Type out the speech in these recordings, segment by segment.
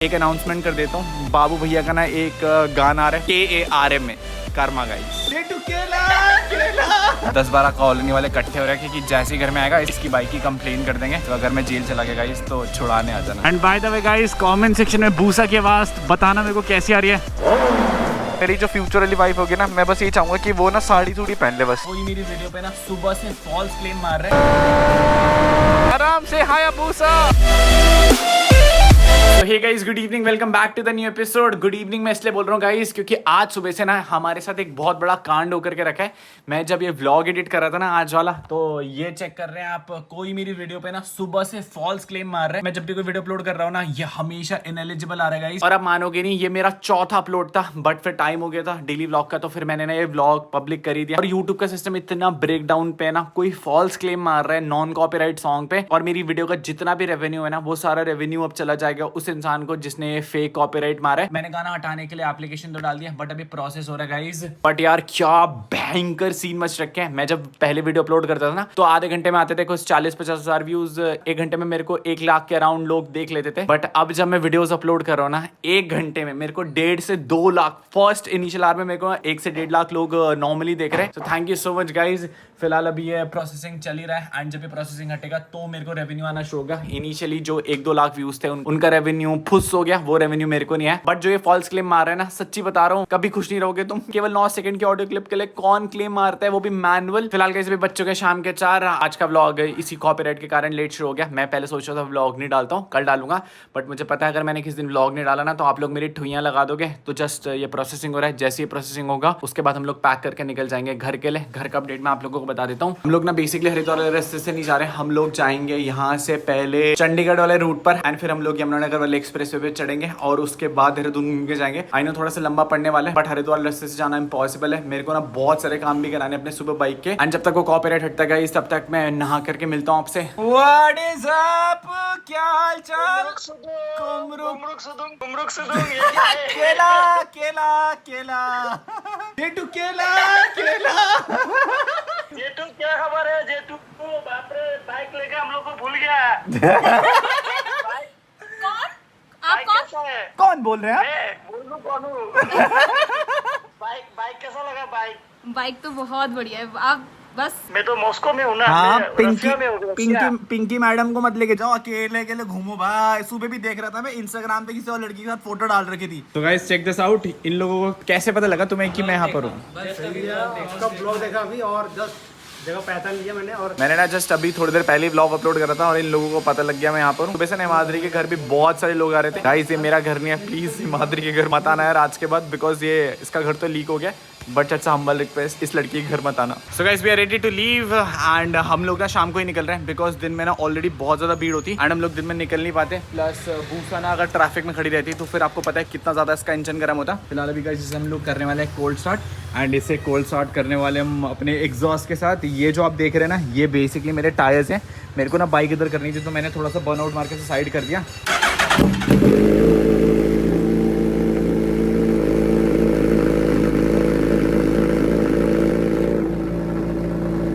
एक अनाउंसमेंट कर देता हूँ, बाबू भैया का ना एक गाना आ रहा है KARM में, कर्मा गाइस। 10-12 कॉलोनी वाले इकट्ठे हो रहे हैं कि जैसे ही घर में आएगा इसकी बाइक की कंप्लेन कर देंगे, तो अगर मैं जेल चला गया गाइस तो छुड़ाने आ जाना। And by the way guys, comment section में बूसा की आवाज बताना मेरे को कैसी आ रही है। मेरी जो फ्यूचर वाली वाइफ होगी ना, मैं बस ये चाहूंगा कि वो ना साड़ी थोड़ी पहन ले बस। कोई मेरी वीडियो पे ना सुबह से फॉल्स क्लेम मार रहे हैं। आराम से हाय बूसा। तो hey guys, good evening, welcome back to the new episode. Good evening मैं इसलिए बोल रहा हूँ गाइस क्योंकि आज सुबह से ना हमारे साथ एक बहुत बड़ा कांड होकर के रखा है। मैं जब ये व्लॉग एडिट कर रहा था ना आज वाला, तो ये चेक कर रहे हैं आप, कोई मेरी वीडियो पे ना सुबह से फॉल्स क्लेम मार रहा है। मैं जब भी कोई वीडियो अपलोड कर रहा हूँ ना, ये हमेशा इनएलिजिबल आ रहा है गाइस। और आप मानोगे नहीं, ये मेरा चौथा अपलोड था, बट फिर टाइम हो गया था डेली व्लॉग का, तो फिर मैंने ना ये व्लॉग पब्लिक कर ही दिया। और यूट्यूब का सिस्टम इतना ब्रेक डाउन पे ना, कोई फॉल्स क्लेम मार रहा है नॉन कॉपीराइट सॉन्ग पे, और मेरी वीडियो का जितना भी रेवेन्यू है ना, वो सारा रेवेन्यू अब चला जाएगा उस इंसान को जिसने फेक कॉपीराइट मारा है। मैंने गाना हटाने के लिए एप्लीकेशन तो डाल दिया, बट अभी प्रोसेस हो रहा है गाइस। बट यार क्या भयंकर सीन मच रखे हैं। मैं जब पहले वीडियो अपलोड करता था ना, तो आधे घंटे में आते थे कुछ 40-50 हजार व्यूज, एक घंटे में मेरे को 1 लाख के अराउंड लोग देख लेते थे। बट अब जब मैं वीडियोस अपलोड कर रहा हूँ ना, 1 घंटे में मेरे को 1.5 से 2 लाख, फर्स्ट इनिशियल आवर में मेरे को 1 से 1.5 लाख लोग नॉर्मली देख रहे हैं। So thank you so much guys. फिलहाल अभी ये प्रोसेसिंग चल ही रहा है, एंड जब ये प्रोसेसिंग हटेगा तो मेरे को रेवेन्यू आना शुरू होगा। इनिशियली जो 1-2 लाख व्यूज थे उनका रेवेन्यू फुस हो गया, वो रेवेन्यू मेरे को नहीं है। बट जो ये फॉल्स क्लेम मार रहे हैं ना, सच्ची बता रहा हूँ, कभी खुश नहीं रहोगे तुम। केवल 9 सेकंड के ऑडियो क्लिप के लिए कौन क्लेम मारता है, वो भी मैनुअल। फिलहाल कैसे भी बच्चों के शाम के 4, आज का व्लॉग इसी कॉपीराइट के कारण लेट शुरू हो गया। मैं पहले सोच रहा था व्लॉग नहीं डालता हूँ, कल डालूंगा, बट मुझे पता है अगर मैंने किसी दिन व्लॉग नहीं डाला ना, तो आप लोग मेरी ठुइयां लगा दोगे। तो जस्ट ये प्रोसेसिंग हो रहा है, जैसे ही प्रोसेसिंग होगा उसके बाद हम लोग पैक करके निकल जाएंगे घर के लिए। घर का अपडेट मैं आप लोगों को बता देता हूँ। हम लोग ना बेसिकली हरिद्वार वाले रास्ते से नहीं जा रहे, हम लोग जाएंगे यहाँ से पहले चंडीगढ़ वाले रूट पर, एंड फिर हम लोग यमुनानगर वाले एक्सप्रेस वे पे चढ़ेंगे और उसके बाद देहरादून घूम के जाएंगे। आई नो थोड़ा सा लंबा पड़ने वाला है, बट हरिद्वार रास्ते से जाना इम्पॉसिबल है। मेरे को ना बहुत सारे काम भी कराने अपने सुबह बाइक के, एंड जब तक वो कॉपीराइट हटता है तब तक मैं नहा करके मिलता हूँ आपसे। व्हाट इज अप, क्या हाल चाल? केला केला केला जेटू केला केला। जेटू क्या खबर है? जेटू बाप रे, बाइक लेके हम लोग को भूल गया। आप कौन? कौन बोल रहे हैं आप? मैं बोलूं कौन हूँ? बाइक कैसा लगा? बाइक तो बहुत बढ़िया है। आप बस, मैं तो मॉस्को में हूँ ना। हाँ, मैं रशिया में हूँ, रशिया। पिंकी मैडम को मत लेके जाओ, अकेले अकेले घूमो भाई। सुबह भी देख रहा था मैं इंस्टाग्राम पे किसी और लड़की के साथ फोटो डाल रखी थी। तो गाइस चेक दिस आउट। इन लोगों को कैसे पता लगा तुम्हें कि मैं यहाँ पर हूँ? उसका ब्लॉग देखा अभी और जस्ट जगह पहचान लिया मैंने ना जस्ट अभी थोड़ी देर पहले व्लॉग अपलोड करा था और इन लोगों को पता लग गया मैं यहाँ पर हूँ। सुबह से हिमाद्री के घर भी बहुत सारे लोग आ रहे थे। गाइस ये मेरा घर नहीं है, प्लीज हिमाद्री के घर मत आना यार आज के बाद, बिकॉज ये इसका घर तो लीक हो गया। बट अच्छा हम्बल रिक्वेस्ट, इस लड़की के घर मत आना। So guys we are ready to leave, and हम लोग ना शाम को ही निकल रहे हैं, बिकॉज दिन में ना ऑलरेडी बहुत ज़्यादा भीड़ होती है एंड हम लोग दिन में निकल नहीं पाते। प्लस बूसा ना अगर ट्रैफिक में खड़ी रहती तो फिर आपको पता है कितना ज़्यादा इसका इंजन गर्म होता। फिलहाल अभी गाइस हम लोग करने वाले हैं कोल्ड स्टार्ट, एंड इसे कोल्ड स्टार्ट करने वाले हम अपने एग्जॉस्ट के साथ। ये जो आप देख रहे हैं ना, ये बेसिकली मेरे टायर्स हैं। मेरे को ना बाइक इधर करनी थी, तो मैंने थोड़ा सा बर्न आउट मार के साइड कर दिया।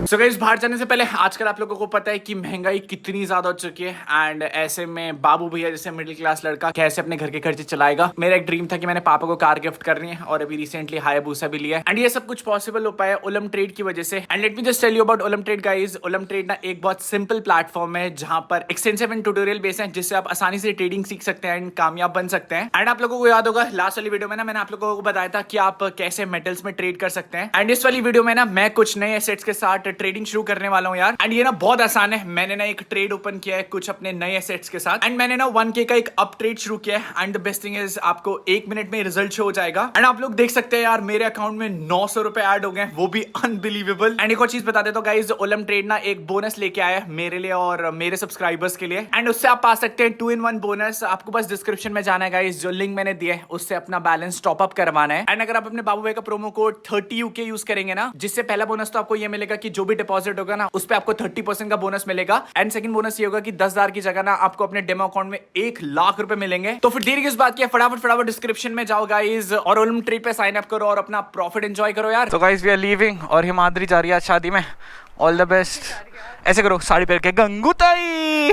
So guys, बाहर जाने से पहले आजकल आप लोगों को पता है कि महंगाई कितनी ज्यादा हो चुकी है, एंड ऐसे में बाबू भैया जैसे मिडिल क्लास लड़का कैसे अपने घर के खर्चे चलाएगा। मेरा एक ड्रीम था कि मैंने पापा को कार गिफ्ट करनी है, और अभी रिसेंटली हायाबूसा भी लिया है, एंड ये सब कुछ पॉसिबल हो पाया ओलम ट्रेड की वजह से। And let me just tell you about Olymp trade guys. Olymp trade ना एक बहुत सिंपल प्लेटफॉर्म है जहां पर एक्सटेंसिव एंड ट्यूटोरियल बेस है, जिससे आप आसानी से ट्रेडिंग सीख सकते हैं एंड कामयाब बन सकते हैं। एंड आप लोगों को याद होगा लास्ट वाली वीडियो में ना मैंने आप लोगों को बताया था कि आप कैसे मेटल्स में ट्रेड कर सकते हैं, एंड इस वाली वीडियो में ना मैं कुछ नए एसेट्स के साथ ट्रेडिंग शुरू करने वाला हूं यार। एंड ये ना बहुत आसान है। मैंने ना एक ट्रेड ओपन किया है कुछ अपने नए एसेट्स के साथ, एंड मैंने ना 1K का एक अप ट्रेड शुरू किया है, and the best thing is आपको 1 मिनट में रिजल्ट शो हो जाएगा। एंड आप लोग देख सकते हैं यार, मेरे अकाउंट में 900 रुपए ऐड हो गए, वो भी अनबिलीवेबल। एंड एक और चीज बता देता हूं गाइस, ओलम ट्रेड ना एक बोनस लेके आया है मेरे लिए और मेरे सब्सक्राइबर्स के लिए, एंड उससे आप पा सकते हैं 2-in-1 बोनस। आपको बस डिस्क्रिप्शन में जाना है गाइस, जो लिंक मैंने दिया है उससे अपना बैलेंस टॉप अप करवाना है। एंड अगर आप अपने बाबू भाई का प्रोमो कोड 30UK यूज करेंगे ना, जिससे पहला बोनस तो आपको ये मिलेगा कि जो भी डिपॉजिट होगा ना उस पे आपको 30% का बोनस मिलेगा, एंड सेकंड बोनस ये होगा कि 10,000 की जगह ना आपको अपने डेमो अकाउंट में 1 लाख रुपए मिलेंगे। तो फिर देर किस बात की, फटाफट डिस्क्रिप्शन में जाओ गाइस और ओलम ट्रेड पे साइन अप करो और अपना प्रॉफिट एंजॉय करो यार। तो गाइस वी आर लीविंग, और हिमाद्री जा रही है शादी में, ऑल द बेस्ट। ऐसे करो, साड़ी पहन के गंगूताई।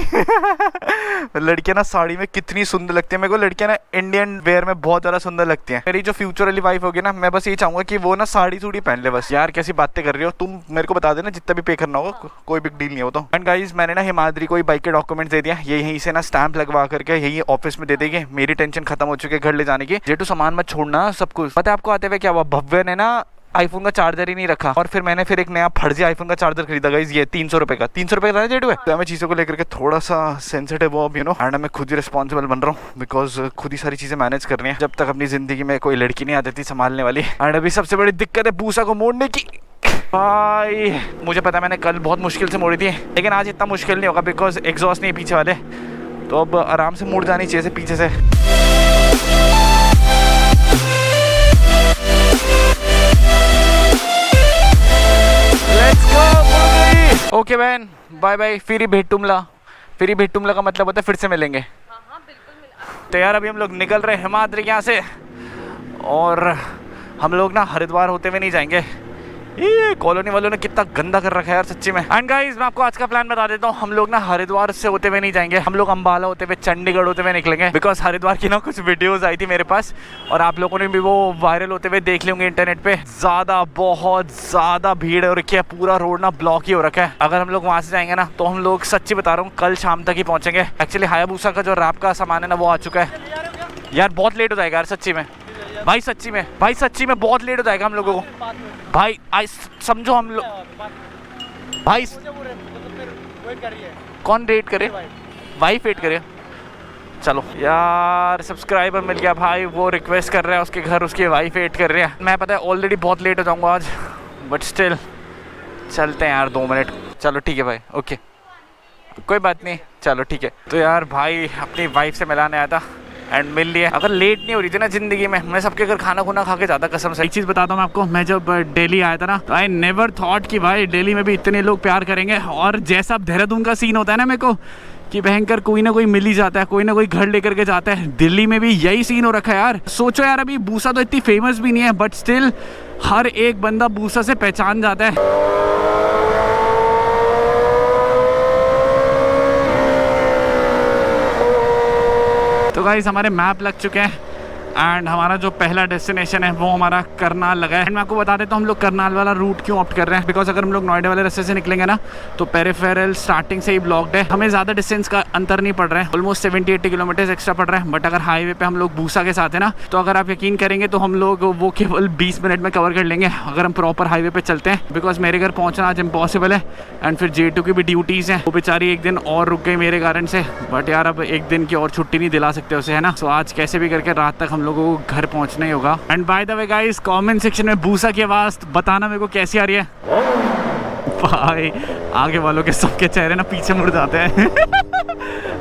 लड़कियां ना साड़ी में कितनी सुंदर लगती है। मेरे को लड़कियां ना इंडियन वेयर में बहुत ज़्यादा सुंदर लगती हैं। मेरी जो फ्यूचर वाली वाइफ होगी ना, मैं बस ये चाहूंगा कि वो ना साड़ी सूड़ी पहन ले बस। यार कैसी बातें कर रही हो तुम, मेरे को बता देना जितना भी पे करना होगा, कोई बिग डील नहीं हो तो। एंड गाइस मैंने ना हिमाद्री को बाइक के डॉक्यूमेंट्स दे दिया, ये यहीं से ना स्टैंप लगवा करके यही ऑफिस में दे देंगे। मेरी टेंशन खत्म हो चुकी है घर ले जाने की। जेटू सामान मत छोड़ना सब कुछ। पता है आपको आते हुए क्या हुआ, भव्य ने ना आईफोन का चार्जर ही नहीं रखा और फिर मैंने एक नया फर्जी आईफोन का चार्जर खरीदा गाइस, ये 300 रुपए का। 300 रुपए का जेटू है। तो मैं चीज़ों को लेकर के थोड़ा सा सेंसिटिव हो, यू नो, एंड मैं खुद ही रिस्पॉन्सिबल बन रहा हूँ बिकॉज खुद ही सारी चीज़ें मैनेज करनी है। जब तक अपनी जिंदगी में कोई लड़की नहीं आती थी संभालने वाली। एंड अभी सबसे बड़ी दिक्कत है पूसा को मोड़ने की। भाई मुझे पता है मैंने कल बहुत मुश्किल से मोड़ी थी, लेकिन आज इतना मुश्किल नहीं होगा बिकॉज एग्जॉस्ट नहीं है पीछे वाले, तो अब आराम से मुड़ जानी चाहिए पीछे से। ओके बहन, बाय बाय। फिर ही भेटुमला का मतलब होता है फिर से मिलेंगे। तो यार अभी हम लोग निकल रहे हैं हिमाद्री यहाँ से, और हम लोग ना हरिद्वार होते हुए नहीं जाएंगे। ये कॉलोनी वालों ने कितना गंदा कर रखा है यार सच्ची में। एंड गाइस मैं आपको आज का प्लान बता देता हूँ, हम लोग ना हरिद्वार से होते हुए नहीं जाएंगे, हम लोग अंबाला होते हुए चंडीगढ़ होते हुए निकलेंगे। बिकॉज हरिद्वार की ना कुछ वीडियोस आई थी मेरे पास और आप लोगों ने भी वो वायरल होते हुए देख लेंगे इंटरनेट पे। बहुत ज़्यादा भीड़ हो रखी है, पूरा रोड ना ब्लॉक ही हो रखा है। अगर हम लोग वहाँ से जाएंगे ना तो हम लोग सच्ची बता रहा हूँ कल शाम तक ही पहुँचेंगे। एक्चुअली हायाबुसा का जो रैप का सामान है ना वो आ चुका है। यार बहुत लेट हो जाएगा यार सच्ची में, भाई सच्ची में बहुत लेट हो जाएगा हम लोगों को। भाई आई समझो हम लोग, भाई कौन वेट करे, वाइफ वेट करे। चलो यार सब्सक्राइबर मिल गया भाई, वो रिक्वेस्ट कर रहा है उसके घर उसकी वाइफ वेट कर रहे हैं। मैं पता है ऑलरेडी बहुत लेट हो जाऊंगा आज, बट स्टिल चलते हैं यार 2 मिनट। चलो ठीक है भाई, ओके कोई बात नहीं, चलो ठीक है। तो यार भाई अपनी वाइफ से मिलाने आया था एंड मिल लिया। अगर लेट नहीं हो रही थी ना जिंदगी में, मैं सबके घर खाना खुना खा के जाता कसम से। एक चीज़ बताता हूँ मैं आपको, मैं जब दिल्ली आया था ना तो आई नेवर थॉट कि भाई दिल्ली में भी इतने लोग प्यार करेंगे। और जैसा देहरादून का सीन होता है ना मेरे को कि भयंकर कोई ना कोई मिल ही जाता है, कोई ना कोई घर लेकर के जाता है, दिल्ली में भी यही सीन हो रखा है यार। सोचो यार अभी बूसा तो इतनी फेमस भी नहीं है बट स्टिल हर एक बंदा बूसा से पहचान जाता है। तो गाइस हमारे मैप लग चुके हैं एंड हमारा जो पहला डेस्टिनेशन है वो हमारा करनाल लगा है। एंड मैं आपको बता देता हूँ हम लोग करनाल वाला रूट क्यों ऑप्ट कर रहे हैं, बिकॉज अगर हम लोग नोएडा वाले रास्ते से निकलेंगे ना तो पेरिफेरल स्टार्टिंग से ही ब्लॉक्ड है, हमें ज़्यादा डिस्टेंस का अंतर नहीं पड़ रहा है, ऑलमोस्ट 70-80 किलोमीटर्स एक्स्ट्रा पड़ रहा है। बट अगर हाईवे पे हम लोग बूसा के साथ है ना तो अगर आप यकीन करेंगे तो हम लोग वो केवल 20 मिनट में कवर कर लेंगे अगर हम प्रॉपर हाईवे पे चलते हैं। बिकॉज मेरे घर पहुँचना आज इम्पॉसिबल है एंड फिर J2 की भी ड्यूटीज़ हैं, वो बेचारी एक दिन और रुक गई मेरे कारण से। बट यार अब एक दिन की और छुट्टी नहीं दिला सकते उसे, है ना। सो आज कैसे भी करके रात तक हम लोगों को घर पहुंचना ही होगा। And by the way guys comment section में बूसा की आवाज बताना मेरे को कैसी आ रही है। भाई आगे वालों के सबके चेहरे ना पीछे मुड़ जाते हैं।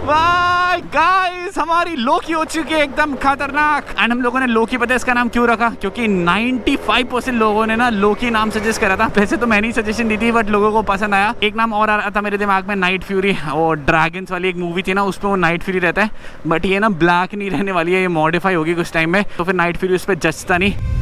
भाई गाइस हमारी लोकी हो चुकी है एकदम खतरनाक। एंड हम लोगों ने लोकी, पता है इसका नाम क्यों रखा, क्योंकि 95% लोगों ने ना लोकी नाम सजेस्ट करा था। वैसे तो मैंने ही सजेशन दी थी बट लोगों को पसंद आया। एक नाम और आ रहा था मेरे दिमाग में, नाइट फ्यूरी, और ड्रैगन्स वाली एक मूवी थी ना उसमें वो नाइट फ्यूरी रहता है, बट ये ना ब्लैक नहीं रहने वाली है, ये मॉडिफाई होगी कुछ टाइम में, तो फिर नाइट फ्यूरी उस पर जचता नहीं।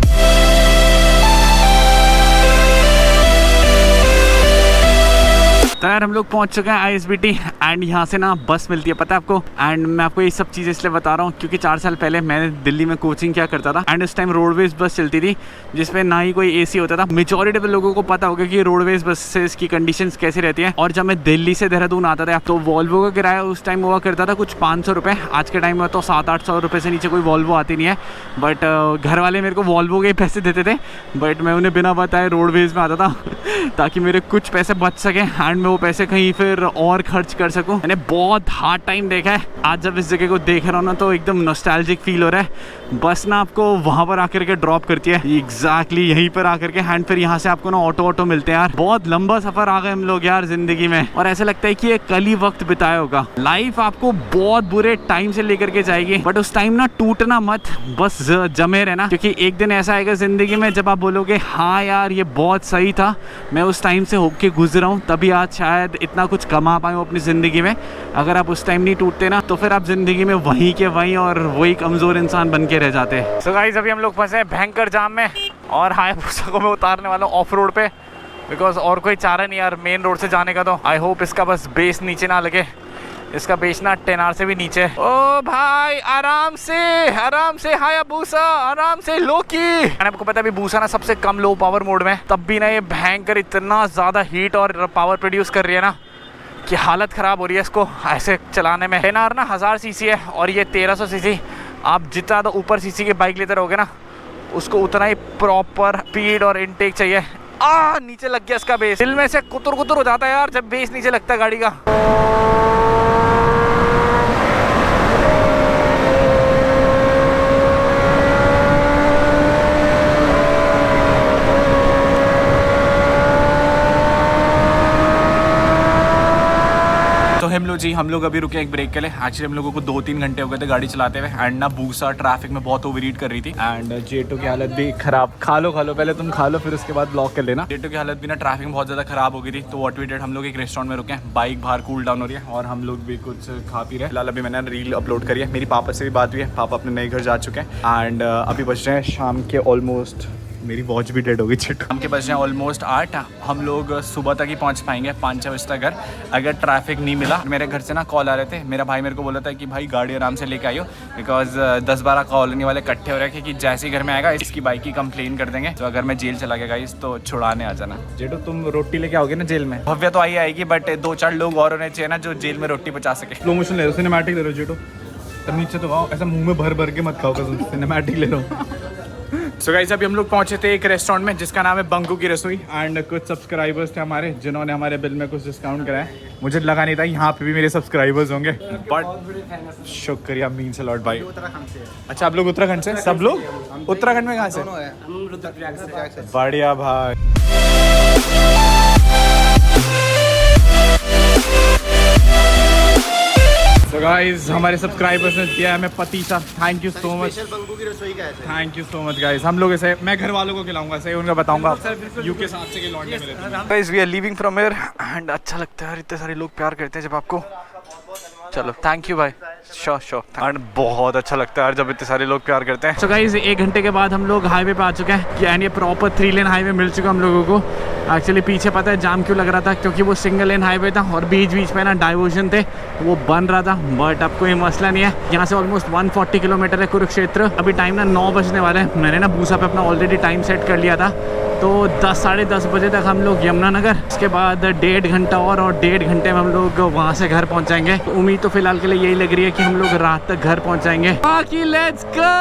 तो यार हम लोग पहुंच चुके हैं ISBT एंड यहाँ से ना बस मिलती है, पता है आपको। एंड मैं आपको ये सब चीज़ें इसलिए बता रहा हूँ क्योंकि 4 साल पहले मैंने दिल्ली में कोचिंग क्या करता था एंड उस टाइम रोडवेज बस चलती थी जिसमें ना ही कोई AC होता था। मेजॉरिटी पे लोगों को पता होगा कि रोडवेज बसेस की कंडीशंस कैसी रहती हैं। और जब मैं दिल्ली से देहरादून आता था तो वॉल्वो का किराया उस टाइम हुआ करता था कुछ 500 रुपये। आज के टाइम में तो 700-800 रुपये से नीचे कोई वॉल्वो आती नहीं है। बट घर वाले मेरे को वॉल्वो के पैसे देते थे बट मैं उन्हें बिना बताए रोडवेज में आता था ताकि मेरे कुछ पैसे बच सकें एंड मैं वो पैसे कहीं फिर और खर्च कर सकूं। मैंने बहुत हार्ड टाइम देखा है, आज जब इस जगह को देख रहा हूँ ना तो एकदम नॉस्टैल्जिक फील हो रहा है। बस ना आपको वहाँ पर आकर के ड्रॉप करती है, एग्जैक्टली यहीं पर आकर के, एंड फिर यहाँ से आपको ना ऑटो मिलते हैं। यार बहुत लंबा सफर आ गए हम लोग यार जिंदगी में, और ऐसा लगता है कि ये कल ही वक्त बिताया होगा। लाइफ आपको बहुत बुरे टाइम से लेकर के जाएगी बट उस टाइम ना टूटना मत, बस जमे रहना, क्योंकि एक दिन ऐसा आएगा जिंदगी में जब आप बोलोगे हाँ यार ये बहुत सही था, मैं उस टाइम से होके गुजरा हूँ तभी आज शायद इतना कुछ कमा पाए अपनी ज़िंदगी में। अगर आप उस टाइम नहीं टूटते ना तो फिर आप ज़िंदगी में वहीं के वहीं और वही कमज़ोर इंसान बन के रह जाते हैं। सो गाइस अभी हम लोग फंसे हैं भयंकर जाम में और हायाबुसा को मैं उतारने वाला हूँ ऑफ रोड पे बिकॉज और कोई चारा नहीं यार मेन रोड से जाने का। तो आई होप इसका बस बेस नीचे ना लगे, इसका बेस ना 10R से भी नीचे। ओ भाई आराम से हायाबुसा, आराम से लोकी। मैंने आपको पता है अभी बूसा ना सबसे कम लो पावर मोड में, तब भी ना ये भयंकर इतना ज़्यादा हीट और पावर प्रोड्यूस कर रही है ना कि हालत ख़राब हो रही है इसको ऐसे चलाने में। 10R ना 1000 सीसी है और ये 1300 सीसी। आप जितना तो ऊपर सीसी की बाइक लेते रहोगे ना उसको उतना ही प्रॉपर स्पीड और इनटेक चाहिए। नीचे लग गया इसका बेस, दिल में से कुतुर कुतुर हो जाता है यार जब बेस नीचे लगता है गाड़ी का। हम लोग अभी रुके एक ब्रेक के लिए। एक्चुअली हम लोगों को 2-3 घंटे हो गए थे गाड़ी चलाते हुए एंड ना बूसा ट्रैफिक में बहुत ओवरहीट कर रही थी एंड जेटो की हालत भी खराब। खा लो पहले तुम खा लो फिर उसके बाद ब्लॉक कर लेना। जेटो की हालत भी ना ट्रैफिक में बहुत ज़्यादा खराब हो गई थी। तो व्हाट वी डिड, हम लोग एक रेस्टोरेंट में रुके हैं, बाइक बाहर कूल डाउन हो रही है और हम लोग भी कुछ खा पी रहे हैं। फिलहाल अभी मैंने रील अपलोड करी है, मेरी पापा से भी बात हुई है, पापा अपने नए घर जा चुके हैं एंड अभी बज रहे हैं शाम के ऑलमोस्ट, मेरी वॉच भी डेड हो गई चिट। शाम के बज रहे हैं ऑलमोस्ट 8। हम लोग सुबह तक ही पहुंच पाएंगे 5-6 बजे तक घर, अगर ट्रैफिक नहीं मिला। मेरे घर से ना कॉल आ रहे थे, मेरा भाई मेरे को बोला था कि भाई गाड़ी आराम से लेके आइयो बिकॉज 10-12 कॉलोनी वाले इकट्ठे हो रहे हैं कि जैसे ही घर में आएगा इसकी बाइक की कंप्लेन कर देंगे। तो अगर मैं जेल चला गया गाइस तो छुड़ाने आ जाना। जेटो तुम रोटी लेके आओगे ना जेल में? भव्य तो आई आएगी बट 2-4 लोग और होने चाहिए ना जो जेल में रोटी पचा सके। स्लो मोशन ले लो, सिनेमैटिक ले लो जेटो, नीचे तो खाओ, ऐसा मुंह में भर भर के मत खाओ, सिनेमैटिक ले लो। सो गाइस अभी हम लोग पहुंचे थे एक रेस्टोरेंट में जिसका नाम है बंकू की रसोई एंड कुछ सब्सक्राइबर्स थे हमारे जिन्होंने हमारे बिल में कुछ डिस्काउंट कराया। मुझे लगा नहीं था यहाँ पे भी मेरे सब्सक्राइबर्स होंगे बट शुक्रिया, मीन्स अ लॉट भाई। अच्छा आप लोग उत्तराखंड से? सब लोग उत्तराखंड में कहाँ से? बढ़िया भाई। So guys, हमारे सब्सक्राइबर्स ने दिया हमें पतीसा, thank you so much. Banku की रसोई का है, thank you so much guys. हम लोग इसे मैं घर वालों को खिलाऊंगा, सही उनका बताऊंगा यूके साथ से के लौंडे मिले थे। Guys we are leaving from here and अच्छा लगता है यार, इतने सारे लोग प्यार करते हैं जब आपको। चलो थैंक यू भाई, श्योर एंड बहुत अच्छा लगता है यार जब इतने सारे लोग प्यार करते हैं। सो गाइस 1 घंटे के बाद हम लोग हाईवे पे आ चुके हैं एंड ये प्रॉपर 3 लेन हाईवे मिल चुका हम लोगों को। एक्चुअली पीछे पता है जाम क्यों लग रहा था, क्योंकि वो सिंगल लेन हाईवे था और बीच बीच में ना डाइवर्जन थे, वो बन रहा था। बट अब कोई मसला नहीं है, यहाँ से ऑलमोस्ट 140 किलोमीटर है कुरुक्षेत्र। अभी टाइम ना 9 बजने वाला है। मैंने ना बूसा पे अपना ऑलरेडी टाइम सेट कर लिया था, तो 10-10:30 बजे तक हम लोग यमुनानगर, उसके बाद 1.5 घंटा और 1.5 घंटे में हम लोग वहाँ से घर पहुँच जाएंगे। तो उम्मीद तो फिलहाल के लिए यही लग रही है कि हम लोग रात तक घर पहुँच जाएंगे। बाकी लेट्स गो।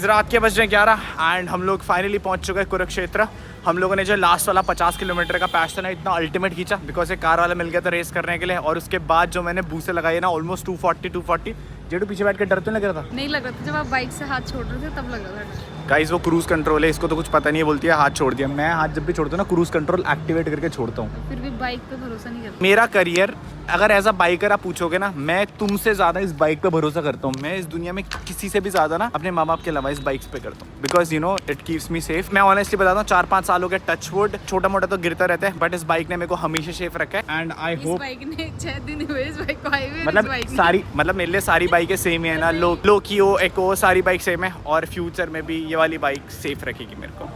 रात के बज रहे 11 एंड हम लोग फाइनली पहुंच चुके हैं कुरुक्षेत्र। हम लोगों ने जो लास्ट वाला 50 किलोमीटर का पैच था ना, इतना अल्टीमेट खींचा बिकॉज एक कार वाला मिल गया था रेस करने के लिए। और उसके बाद जो मैंने बूसे लगाई ना ऑलमोस्ट 240। जेटू पीछे बैठ के डर तो नहीं लग रहा था? नहीं लग रहा था, जब आप बाइक से हाथ छोड़ रहे थे तब लग रहा था। गाइस वो क्रूज कंट्रोल है, इसको तो कुछ पता नहीं है, बोलती है हाथ छोड़ दिया। मैं हाथ जब भी छोड़ता हूँ ना क्रूज कंट्रोल एक्टिवेट करके छोड़ता हूँ। फिर भी बाइक पे भरोसा नहीं करता। मेरा करियर अगर एज अ बाइकर आप पूछोगे ना, मैं तुमसे ज्यादा इस बाइक पे भरोसा करता हूँ। मैं इस दुनिया में किसी से भी ज्यादा ना अपने माँ बाप के अलावा इस बाइक्स पे करता हूँ because you know it keeps me safe. मैं ऑनेस्टली बताता हूँ 4-5 साल हो गए, टच वुड, छोटा मोटा तो गिरता रहता है बट इस बाइक ने मेरे को हमेशा सेफ रखा है एंड आई होप। बाइक ने 6 दिन हुए इस बाइक को हाईवे, मतलब मेरे लिए सारी बाइकें सेम ही है ना, लोकियो एको सारी बाइक सेम है और फ्यूचर में भी ये वाली बाइक सेफ रखेगी मेरे को।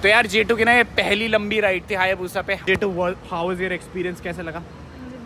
तो यार जेटू की ना ये पहली लंबी राइड थी हायाबुसा पे। जेटू हाउ वाज योर एक्सपीरियंस, कैसे लगा?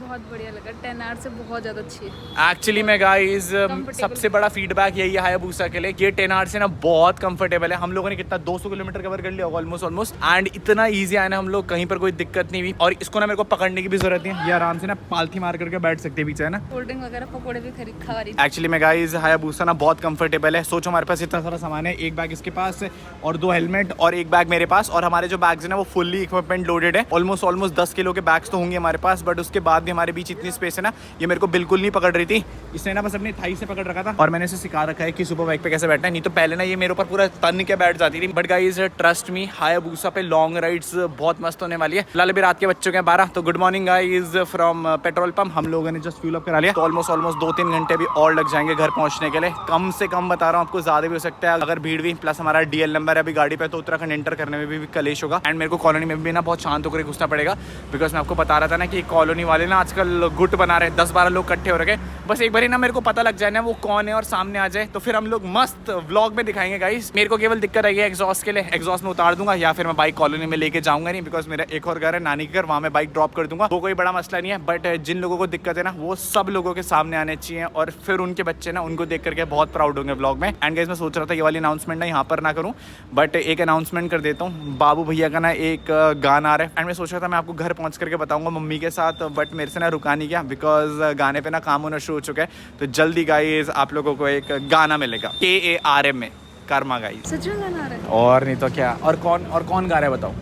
बहुत बढ़िया लगा, 10R से बहुत ज़्यादा अच्छी है। एक्चुअली में गाइस सबसे बड़ा फीडबैक यही है हायाबुसा के लिए, ये 10R से ना बहुत कंफर्टेबल है। हम लोगों ने कितना 200 किलोमीटर कवर कर लिया होगा ऑलमोस्ट एंड इतना ईजी आया ना, हम लोग कहीं पर कोई दिक्कत नहीं हुई। और इसको ना मेरे को पकड़ने की भी जरूरत नहीं है, ये आराम से ना पालथी मार करके बैठ सकते पीछे, है ना। कोल्ड ड्रिंक वगैरह पकौड़े भी खरीद खा रही। एक्चुअली में गाइस हायाबुसा ना बहुत कंफर्टेबल है। सोचो हमारे पास इतना सारा सामान है, एक बैग इसके पास है और 2 हेलमेट और एक बैग मेरे पास, और हमारे जो बैग्स है ना वो फुल्ली इक्विपमेंट लोडेड है। ऑलमोस्ट 10 किलो के बैग्स तो होंगे हमारे पास, बट उसके बाद भी हमारे बीच इतनी स्पेस है ना, ये मेरे को बिल्कुल नहीं पकड़ रही थी। इसने ना बस अपनी थाई से पकड़ रखा था और मैंने इसे सिखा रखा है कि सुपर बाइक पे कैसे बैठना है। नहीं तो पहले ना ये मेरे ऊपर पूरा तन के बैठ जाती थी। But guys trust me, Hayabusa पे लॉन्ग राइड्स बहुत मस्त होने वाली है। फिलहाल अभी रात के बज चुके हैं 12। तो good morning guys from petrol pump. हम लोगों ने जस्ट फ्यूल अप करा लिया। तो ऑलमोस्ट 2-3 घंटे भी और लग जाएंगे घर पहुंचने के लिए। कम से कम बता रहा हूँ आपको, ज्यादा भी हो सकता है अगर भीड़ भी। प्लस हमारा DL नंबर है अभी गाड़ी पे, तो उत्तराखंड एंटर करने में भी कलेश होगा। एंड मेरे को कॉलोनी में भी ना बहुत शांत होकर घुसना पड़ेगा, बिकॉज मैं आपको बता रहा था ना कि कॉलोनी वाले ना आजकल गुट बना रहे हैं। 10-12 लोग इकट्ठे हो रखे। बस एक बार ना मेरे को पता लग जाए ना वो कौन है और सामने आ जाए, तो फिर हम लोग मस्त व्लॉग में दिखाएंगे गाइस। मेरे को केवल दिक्कत आई है एग्जॉस्ट के लिए। एग्जॉस्ट में उतार दूंगा या फिर मैं बाइक कॉलोनी में लेके जाऊंगा नहीं, बिकॉज मेरा एक और घर है नानी के घर, वहाँ मैं बाइक ड्रॉप कर दूंगा। वो कोई बड़ा मसला नहीं है। बट जिन लोगों को दिक्कत है ना, वो सब लोगों के सामने आने चाहिए और फिर उनके बच्चे ना उनको देख करके बहुत प्राउड होंगे व्लॉग में। एंड गाइस मैं सोच रहा था ये वाली अनाउंसमेंट ना यहाँ पर ना करूँ, बट एक अनाउंसमेंट कर देता हूँ। बाबू भैया का ना एक गाना आ रहा है एंड मैं सोच रहा था मैं आपको घर पहुँच करके बताऊँगा मम्मी के साथ, बट मेरे से ना रुका नहीं गया बिकॉज गाने पे ना काम होना शुरू हो चुका है। तो जल्दी गाइस आप लोगों को एक गाना मिलेगा KARM में, कर्मा गाइस। सच में गाना आ रहा है? और नहीं तो क्या। और कौन गा रहा है बताओ?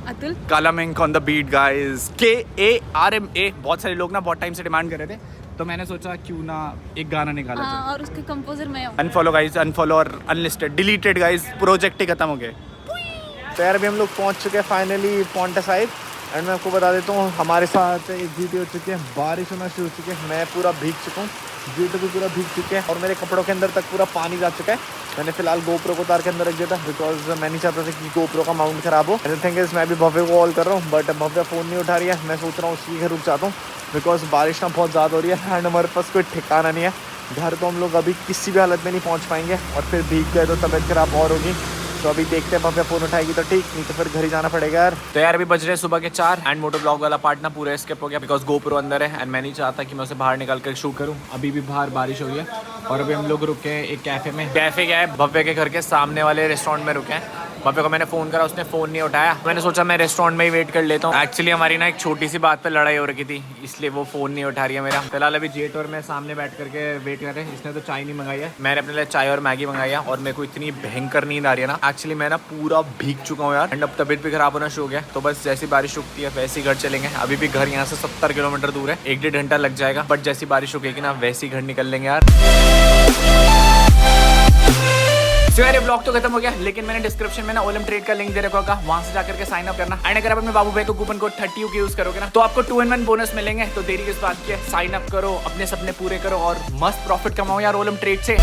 अतुल। काला मिंक on the beat guys, KARMA। बहुत सारे लोग ना बहुत टाइम से डिमांड कर रहे थे, तो मैंने सोचा क्यों ना एक गाना निकाला जाए। हाँ, और उसके कंपोजर मैं हूँ। अनफॉलो गाइस, अनफॉलो और अनलिस्टेड, डिलीटेड गाइस, प्रोजेक्ट ही खत्म हो गए। तो यार अभी हम लोग पहुंच चुके हैं फाइनली पॉन्टा साहिब। एंड मैं आपको बता देता हूँ हमारे साथ एक जीटी हो चुकी है, बारिश होना शुरू हो चुकी है। मैं पूरा भीग चुका हूँ, जीटी भी पूरा भीग चुके हैं और मेरे कपड़ों के अंदर तक पूरा पानी जा चुका है। मैंने फिलहाल GoPro को उतार के अंदर रख दिया था बिकॉज मैं नहीं चाहता था कि GoPro का माउंट खराब हो। थिंग इज मैं भी भव्य को कॉल कर रहा हूँ, बट भव्य फ़ोन नहीं उठा रही है। मैं सोच रहा हूँ उसकी घर रुक जाता हूँ बिकॉज बारिश ना बहुत ज़्यादा हो रही है एंड हमारे पास कोई ठिकाना नहीं है। घर तो हम लोग अभी किसी भी हालत में नहीं पहुँच पाएंगे और फिर भीग गए तो तबीयत खराब और होगी। तो अभी देखते हैं भव्य फोन उठाएगी तो ठीक, नहीं तो फिर घर ही जाना पड़ेगा यार। तो यार अभी बज रहे सुबह के 4 एंड मोटो ब्लॉग वाला पार्ट ना पूरा स्किप हो गया बिकॉज GoPro अंदर है एंड मैं नहीं चाहता कि मैं उसे बाहर निकाल कर शूट करूं। अभी भी बाहर बारिश हो रही है और अभी हम लोग रुके हैं एक कैफे में। कैफे क्या है, भव्य के घर के सामने वाले रेस्टोरेंट में रुके हैं। भव्य को मैंने फ़ोन करा, उसने फ़ोन नहीं उठाया। मैंने सोचा मैं रेस्टोरेंट में ही वेट कर लेता हूँ। एक्चुअली हमारी ना एक छोटी सी बात पे लड़ाई हो रही थी, इसलिए वो फ़ोन नहीं उठा रही है मेरा। फिलहाल अभी जेट और मैं सामने बैठ करके वेट कर रहे हैं। इसने तो चाय नहीं मंगाई है, मैंने अपने लिए चाय और मैगी मंगाई है और मेरे को इतनी भयंकर नींद आ रही है ना। एक्चुअली मैं ना पूरा भीग चुका हूँ यार एंड अब तबीयत भी खराब होना शुरू हो गया। तो बस जैसी बारिश रुकती है वैसे ही घर चलेंगे। अभी भी घर यहाँ से 70 किलोमीटर दूर है, 1-1.5 घंटा लग जाएगा, बट जैसी बारिश रुकेगी ना वैसे ही घर निकल लेंगे यार। यार ये ब्लॉग तो खत्म हो गया, लेकिन मैंने डिस्क्रिप्शन में ना ओलम ट्रेड का लिंक दे रखा होगा, वहां से जाकर के साइन अप करना। एंड अगर आप अपने बाबू भाई को कूपन कोड 30 यूज करोगे ना तो आपको 2-in-1 बोनस मिलेंगे। तो देरी किस बात की है, साइन अप करो, अपने सपने पूरे करो और मस्त प्रॉफिट कमाओ यार ओलम ट्रेड से।